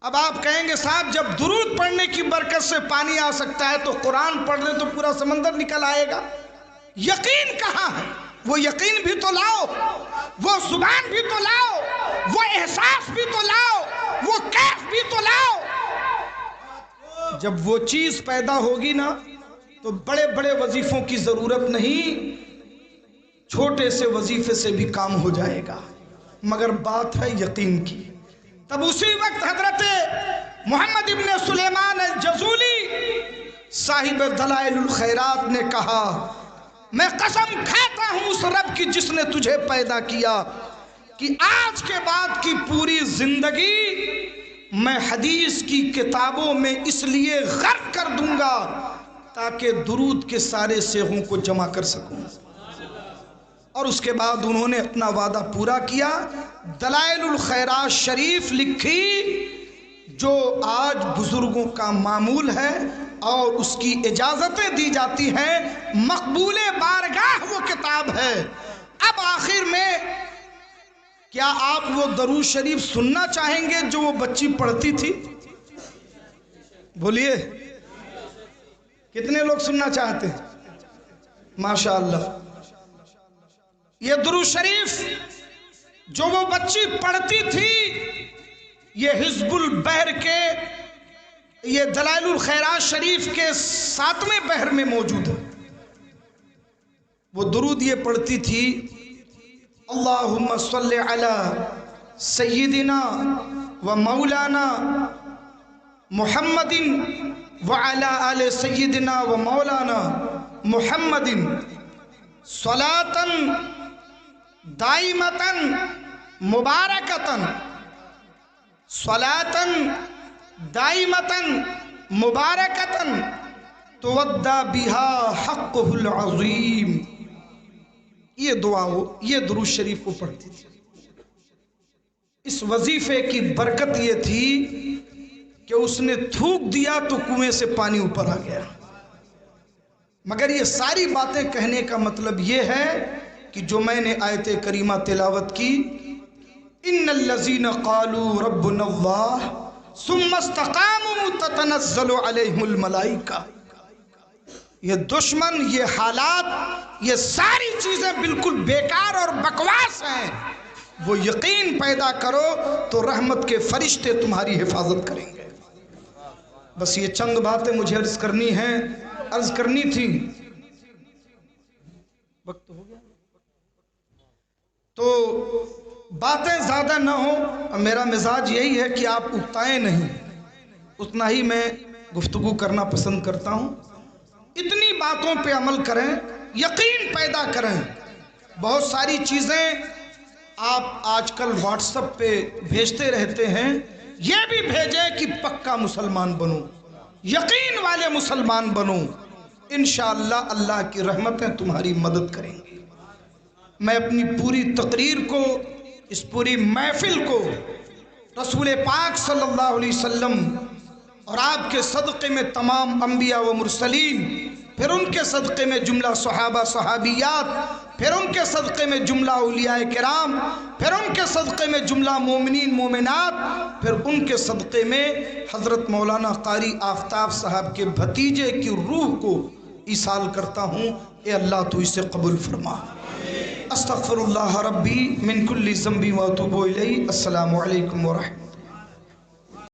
اب آپ کہیں گے صاحب جب درود پڑھنے کی برکت سے پانی آ سکتا ہے تو قرآن پڑھ لیں تو پورا سمندر نکل آئے گا۔ یقین کہاں ہے؟ وہ یقین بھی تو لاؤ، وہ زبان بھی تو لاؤ، وہ احساس بھی تو لاؤ، وہ کیف بھی تو لاؤ۔ جب وہ چیز پیدا ہوگی نا تو بڑے بڑے وظیفوں کی ضرورت نہیں، چھوٹے سے وظیفے سے بھی کام ہو جائے گا، مگر بات ہے یقین کی۔ تب اسی وقت حضرت محمد ابن سلیمان الجزولی صاحب دلائل الخیرات نے کہا، میں قسم کھاتا ہوں اس رب کی جس نے تجھے پیدا کیا کہ آج کے بعد کی پوری زندگی میں حدیث کی کتابوں میں اس لیے غرق کر دوں گا تاکہ درود کے سارے صیغوں کو جمع کر سکوں۔ اور اس کے بعد انہوں نے اپنا وعدہ پورا کیا، دلائل الخیرات شریف لکھی جو آج بزرگوں کا معمول ہے اور اس کی اجازتیں دی جاتی ہیں، مقبول بارگاہ وہ کتاب ہے۔ اب آخر میں کیا آپ وہ درود شریف سننا چاہیں گے جو وہ بچی پڑھتی تھی؟ بولیے کتنے لوگ سننا چاہتے ہیں؟ ماشاءاللہ، یہ درود شریف جو وہ بچی پڑھتی تھی یہ حزب البحر کے، یہ دلائل الخیرات شریف کے 7ویں بحر میں موجود ہے۔ وہ درود یہ پڑھتی تھی، اللہم صلی علی سیدنا و مولانا محمد وعلی آل سیدنا و مولانا محمد صلاۃً دائمتاً مبارکتاً، صلاۃً دائمتاً مبارکتاً تودع بها حقہ العظیم۔ یہ دعا یہ درود شریف کو پڑھتی تھی۔ اس وظیفے کی برکت یہ تھی کہ اس نے تھوک دیا تو کنویں سے پانی اوپر آ گیا۔ مگر یہ ساری باتیں کہنے کا مطلب یہ ہے کہ جو میں نے آیت کریمہ تلاوت کی، ان الذین قالوا ربنا اللہ ثم استقاموا تتنزل علیہم الملائکہ، یہ دشمن، یہ حالات، یہ ساری چیزیں بالکل بیکار اور بکواس ہیں۔ وہ یقین پیدا کرو تو رحمت کے فرشتے تمہاری حفاظت کریں گے۔ بس یہ چند باتیں مجھے عرض کرنی تھی۔ وقت ہو گیا تو باتیں زیادہ نہ ہوں، میرا مزاج یہی ہے کہ آپ اکتائیں نہیں، اتنا ہی میں گفتگو کرنا پسند کرتا ہوں۔ اتنی باتوں پہ عمل کریں، یقین پیدا کریں۔ بہت ساری چیزیں آپ آج کل واٹس ایپ پہ بھیجتے رہتے ہیں، یہ بھی بھیجیں کہ پکا مسلمان بنو، یقین والے مسلمان بنو، انشاءاللہ اللہ کی رحمتیں تمہاری مدد کریں گی۔ میں اپنی پوری تقریر کو، اس پوری محفل کو رسول پاک صلی اللہ علیہ وسلم اور آپ کے صدقے میں تمام انبیاء و مرسلین، پھر ان کے صدقے میں جملہ صحابہ صحابیات، پھر ان کے صدقے میں جملہ اولیاء کرام، پھر ان کے صدقے میں جملہ مومنین مومنات، پھر ان کے صدقے میں حضرت مولانا قاری آفتاب صاحب کے بھتیجے کی روح کو ایصال کرتا ہوں۔ اے اللہ تو اسے قبول فرما۔ استغفر اللہ ربی من کل ذنب و اتوب الیہ۔ السلام علیکم ورحمۃ اللہ۔